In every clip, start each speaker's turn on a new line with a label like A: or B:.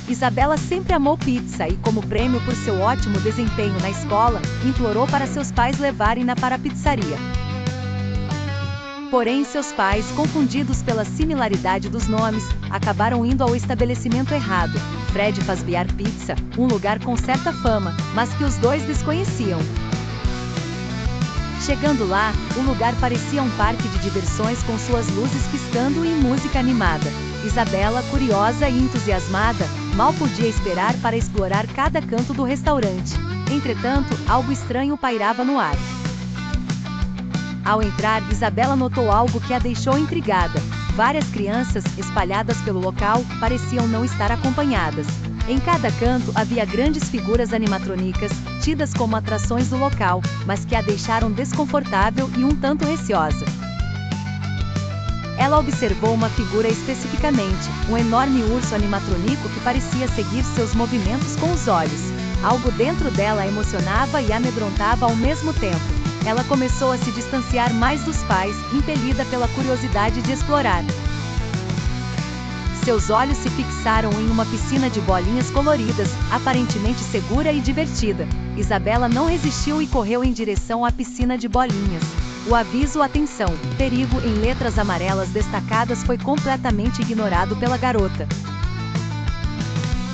A: Isabela sempre amou pizza e, como prêmio por seu ótimo desempenho na escola, implorou para seus pais levarem-na para a pizzaria. Porém, seus pais, confundidos pela similaridade dos nomes, acabaram indo ao estabelecimento errado, Fred Fazbear Pizza, um lugar com certa fama, mas que os dois desconheciam. Chegando lá, o lugar parecia um parque de diversões com suas luzes piscando e música animada. Isabela, curiosa e entusiasmada, mal podia esperar para explorar cada canto do restaurante. Entretanto, algo estranho pairava no ar. Ao entrar, Isabela notou algo que a deixou intrigada. Várias crianças, espalhadas pelo local, pareciam não estar acompanhadas. Em cada canto havia grandes figuras animatrônicas, tidas como atrações do local, mas que a deixaram desconfortável e um tanto receosa. Ela observou uma figura especificamente, um enorme urso animatrônico que parecia seguir seus movimentos com os olhos. Algo dentro dela a emocionava e amedrontava ao mesmo tempo. Ela começou a se distanciar mais dos pais, impelida pela curiosidade de explorar. Seus olhos se fixaram em uma piscina de bolinhas coloridas, aparentemente segura e divertida. Isabela não resistiu e correu em direção à piscina de bolinhas. O aviso "Atenção, perigo" em letras amarelas destacadas foi completamente ignorado pela garota.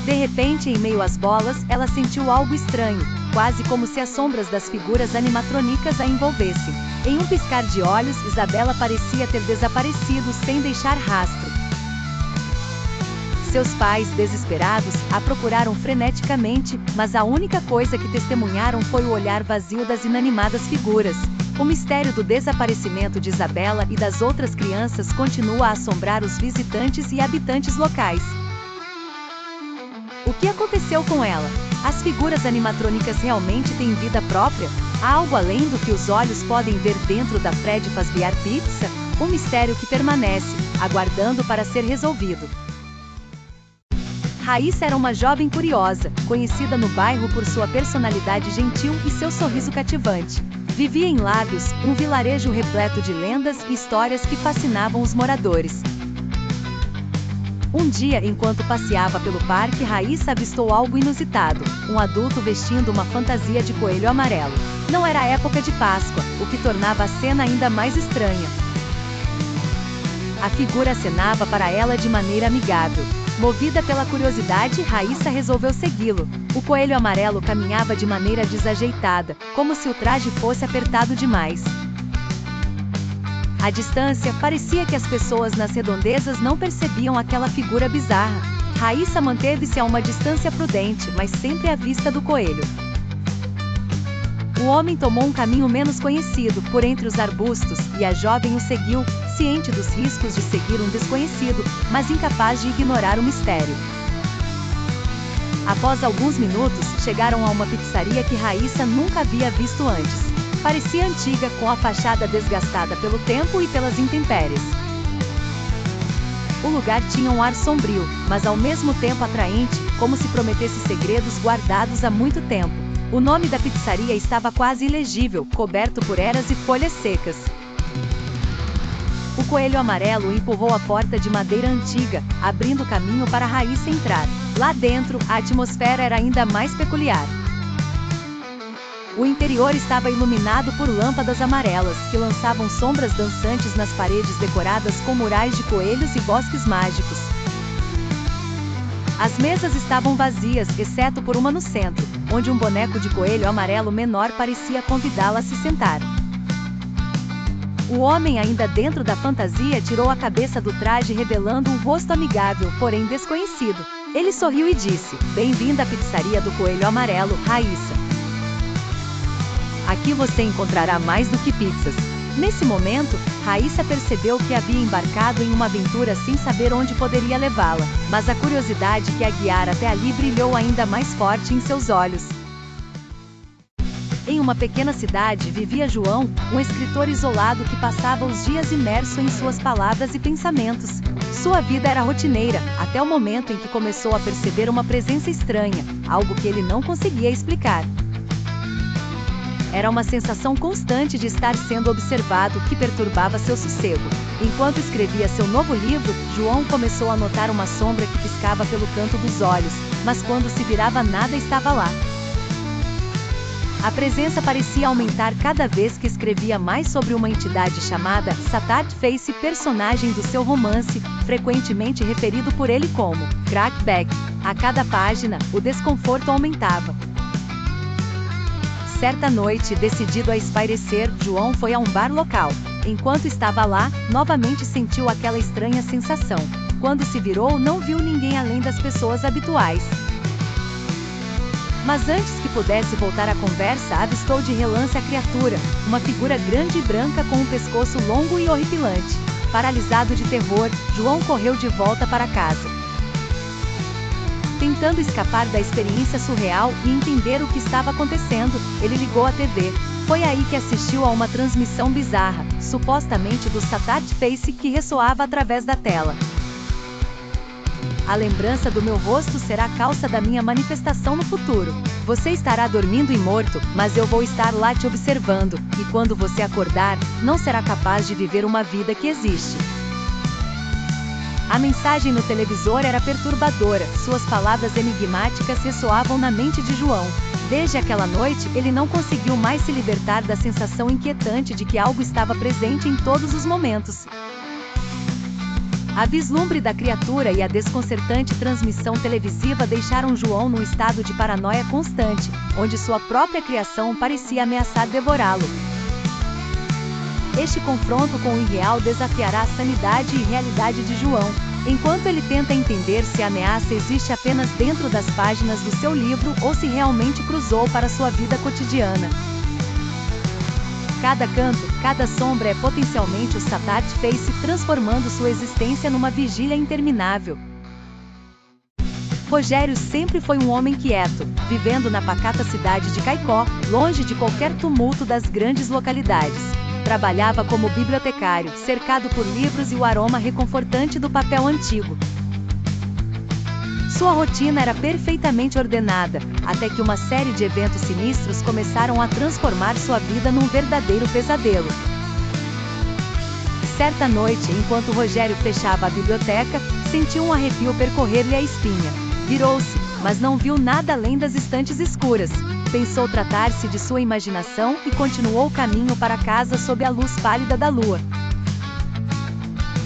A: De repente, em meio às bolas, ela sentiu algo estranho, quase como se as sombras das figuras animatrônicas a envolvessem. Em um piscar de olhos, Isabela parecia ter desaparecido sem deixar rastro. Seus pais, desesperados, a procuraram freneticamente, mas a única coisa que testemunharam foi o olhar vazio das inanimadas figuras. O mistério do desaparecimento de Isabela e das outras crianças continua a assombrar os visitantes e habitantes locais. O que aconteceu com ela? As figuras animatrônicas realmente têm vida própria? Há algo além do que os olhos podem ver dentro da Fred Fazbear Pizza? Um mistério que permanece, aguardando para ser resolvido. Raíssa era uma jovem curiosa, conhecida no bairro por sua personalidade gentil e seu sorriso cativante. Vivia em Lábios, um vilarejo repleto de lendas e histórias que fascinavam os moradores. Um dia, enquanto passeava pelo parque, Raíssa avistou algo inusitado: um adulto vestindo uma fantasia de coelho amarelo. Não era a época de Páscoa, o que tornava a cena ainda mais estranha. A figura acenava para ela de maneira amigável. Movida pela curiosidade, Raíssa resolveu segui-lo. O coelho amarelo caminhava de maneira desajeitada, como se o traje fosse apertado demais. À distância, parecia que as pessoas nas redondezas não percebiam aquela figura bizarra. Raíssa manteve-se a uma distância prudente, mas sempre à vista do coelho. O homem tomou um caminho menos conhecido, por entre os arbustos, e a jovem o seguiu, ciente dos riscos de seguir um desconhecido, mas incapaz de ignorar o mistério. Após alguns minutos, chegaram a uma pizzaria que Raíssa nunca havia visto antes. Parecia antiga, com a fachada desgastada pelo tempo e pelas intempéries. O lugar tinha um ar sombrio, mas ao mesmo tempo atraente, como se prometesse segredos guardados há muito tempo. O nome da pizzaria estava quase ilegível, coberto por eras e folhas secas. O coelho amarelo empurrou a porta de madeira antiga, abrindo caminho para Raíssa entrar. Lá dentro, a atmosfera era ainda mais peculiar. O interior estava iluminado por lâmpadas amarelas, que lançavam sombras dançantes nas paredes decoradas com murais de coelhos e bosques mágicos. As mesas estavam vazias, exceto por uma no centro, onde um boneco de coelho amarelo menor parecia convidá-la a se sentar. O homem, ainda dentro da fantasia, tirou a cabeça do traje revelando um rosto amigável, porém desconhecido. Ele sorriu e disse: "Bem-vinda à pizzaria do Coelho Amarelo, Raíssa. Aqui você encontrará mais do que pizzas." Nesse momento, Raíssa percebeu que havia embarcado em uma aventura sem saber onde poderia levá-la, mas a curiosidade que a guiara até ali brilhou ainda mais forte em seus olhos. Em uma pequena cidade vivia João, um escritor isolado que passava os dias imerso em suas palavras e pensamentos. Sua vida era rotineira, até o momento em que começou a perceber uma presença estranha, algo que ele não conseguia explicar. Era uma sensação constante de estar sendo observado que perturbava seu sossego. Enquanto escrevia seu novo livro, João começou a notar uma sombra que piscava pelo canto dos olhos, mas quando se virava nada estava lá. A presença parecia aumentar cada vez que escrevia mais sobre uma entidade chamada Satat Face, personagem do seu romance, frequentemente referido por ele como Crackback. A cada página, o desconforto aumentava. Certa noite, decidido a espairecer, João foi a um bar local. Enquanto estava lá, novamente sentiu aquela estranha sensação. Quando se virou, não viu ninguém além das pessoas habituais. Mas antes que pudesse voltar à conversa, avistou de relance a criatura, uma figura grande e branca com um pescoço longo e horripilante. Paralisado de terror, João correu de volta para casa. Tentando escapar da experiência surreal e entender o que estava acontecendo, ele ligou a TV. Foi aí que assistiu a uma transmissão bizarra, supostamente do Satat Face, que ressoava através da tela. A lembrança do meu rosto será a causa da minha manifestação no futuro. Você estará dormindo e morto, mas eu vou estar lá te observando, e quando você acordar, não será capaz de viver uma vida que existe. A mensagem no televisor era perturbadora, suas palavras enigmáticas ressoavam na mente de João. Desde aquela noite, ele não conseguiu mais se libertar da sensação inquietante de que algo estava presente em todos os momentos. A vislumbre da criatura e a desconcertante transmissão televisiva deixaram João num estado de paranoia constante, onde sua própria criação parecia ameaçar devorá-lo. Este confronto com o irreal desafiará a sanidade e realidade de João, enquanto ele tenta entender se a ameaça existe apenas dentro das páginas do seu livro ou se realmente cruzou para sua vida cotidiana. Cada canto, cada sombra é potencialmente o Satat Face, transformando sua existência numa vigília interminável. Rogério sempre foi um homem quieto, vivendo na pacata cidade de Caicó, longe de qualquer tumulto das grandes localidades. Trabalhava como bibliotecário, cercado por livros e o aroma reconfortante do papel antigo. Sua rotina era perfeitamente ordenada, até que uma série de eventos sinistros começaram a transformar sua vida num verdadeiro pesadelo. Certa noite, enquanto Rogério fechava a biblioteca, sentiu um arrepio percorrer-lhe a espinha. Virou-se, mas não viu nada além das estantes escuras. Pensou tratar-se de sua imaginação e continuou o caminho para casa sob a luz pálida da lua.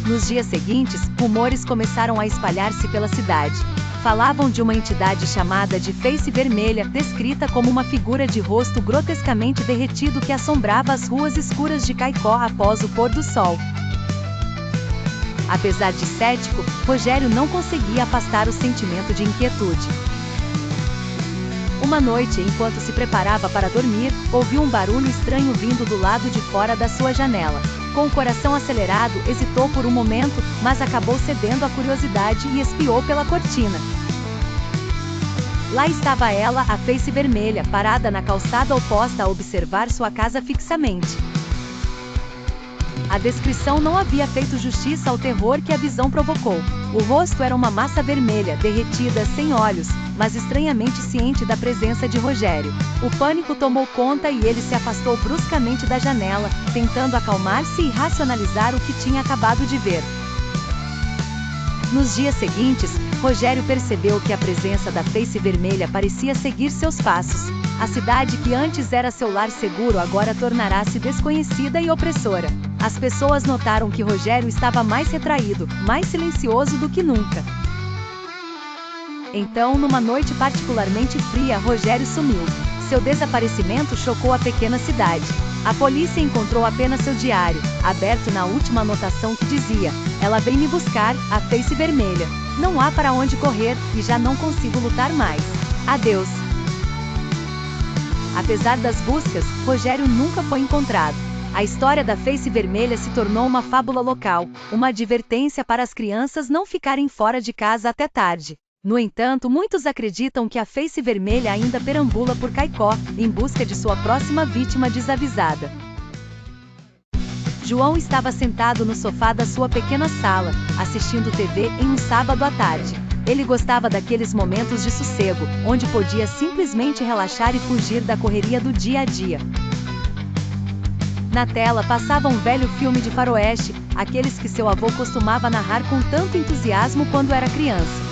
A: Nos dias seguintes, rumores começaram a espalhar-se pela cidade. Falavam de uma entidade chamada de Face Vermelha, descrita como uma figura de rosto grotescamente derretido que assombrava as ruas escuras de Caicó após o pôr do sol. Apesar de cético, Rogério não conseguia afastar o sentimento de inquietude. Uma noite, enquanto se preparava para dormir, ouviu um barulho estranho vindo do lado de fora da sua janela. Com o coração acelerado, hesitou por um momento, mas acabou cedendo à curiosidade e espiou pela cortina. Lá estava ela, a Face Vermelha, parada na calçada oposta a observar sua casa fixamente. A descrição não havia feito justiça ao terror que a visão provocou. O rosto era uma massa vermelha, derretida, sem olhos, mas estranhamente ciente da presença de Rogério. O pânico tomou conta e ele se afastou bruscamente da janela, tentando acalmar-se e racionalizar o que tinha acabado de ver. Nos dias seguintes, Rogério percebeu que a presença da Face Vermelha parecia seguir seus passos. A cidade que antes era seu lar seguro agora tornará-se desconhecida e opressora. As pessoas notaram que Rogério estava mais retraído, mais silencioso do que nunca. Então, numa noite particularmente fria, Rogério sumiu. Seu desaparecimento chocou a pequena cidade. A polícia encontrou apenas seu diário, aberto na última anotação que dizia: "Ela vem me buscar, a Face Vermelha. Não há para onde correr, e já não consigo lutar mais. Adeus." Apesar das buscas, Rogério nunca foi encontrado. A história da Face Vermelha se tornou uma fábula local, uma advertência para as crianças não ficarem fora de casa até tarde. No entanto, muitos acreditam que a Face Vermelha ainda perambula por Caicó, em busca de sua próxima vítima desavisada. João estava sentado no sofá da sua pequena sala, assistindo TV em um sábado à tarde. Ele gostava daqueles momentos de sossego, onde podia simplesmente relaxar e fugir da correria do dia a dia. Na tela passava um velho filme de faroeste, aqueles que seu avô costumava narrar com tanto entusiasmo quando era criança.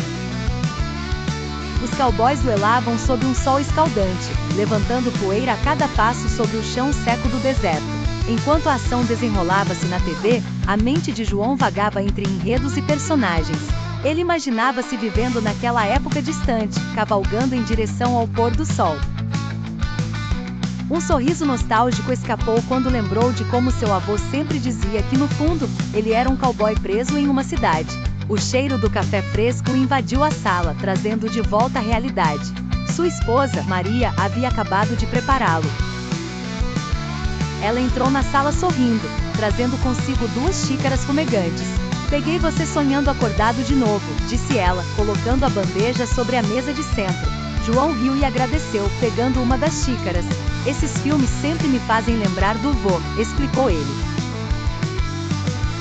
A: Os cowboys duelavam sob um sol escaldante, levantando poeira a cada passo sobre o chão seco do deserto. Enquanto a ação desenrolava-se na TV, a mente de João vagava entre enredos e personagens. Ele imaginava-se vivendo naquela época distante, cavalgando em direção ao pôr do sol. Um sorriso nostálgico escapou quando lembrou de como seu avô sempre dizia que no fundo, ele era um cowboy preso em uma cidade. O cheiro do café fresco invadiu a sala, trazendo de volta a realidade. Sua esposa, Maria, havia acabado de prepará-lo. Ela entrou na sala sorrindo, trazendo consigo 2 xícaras fumegantes. "Peguei você sonhando acordado de novo", disse ela, colocando a bandeja sobre a mesa de centro. João riu e agradeceu, pegando uma das xícaras. "Esses filmes sempre me fazem lembrar do vô", explicou ele.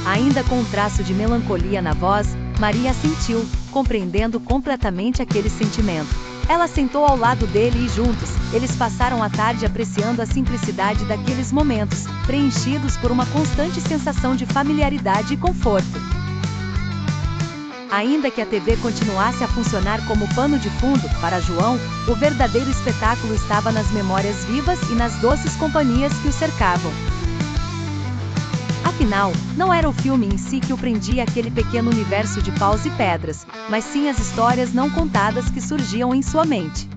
A: Ainda com um traço de melancolia na voz, Maria assentiu, compreendendo completamente aquele sentimento. Ela sentou ao lado dele e juntos, eles passaram a tarde apreciando a simplicidade daqueles momentos, preenchidos por uma constante sensação de familiaridade e conforto. Ainda que a TV continuasse a funcionar como pano de fundo, para João, o verdadeiro espetáculo estava nas memórias vivas e nas doces companhias que o cercavam. Afinal, não era o filme em si que o prendia àquele pequeno universo de paus e pedras, mas sim as histórias não contadas que surgiam em sua mente.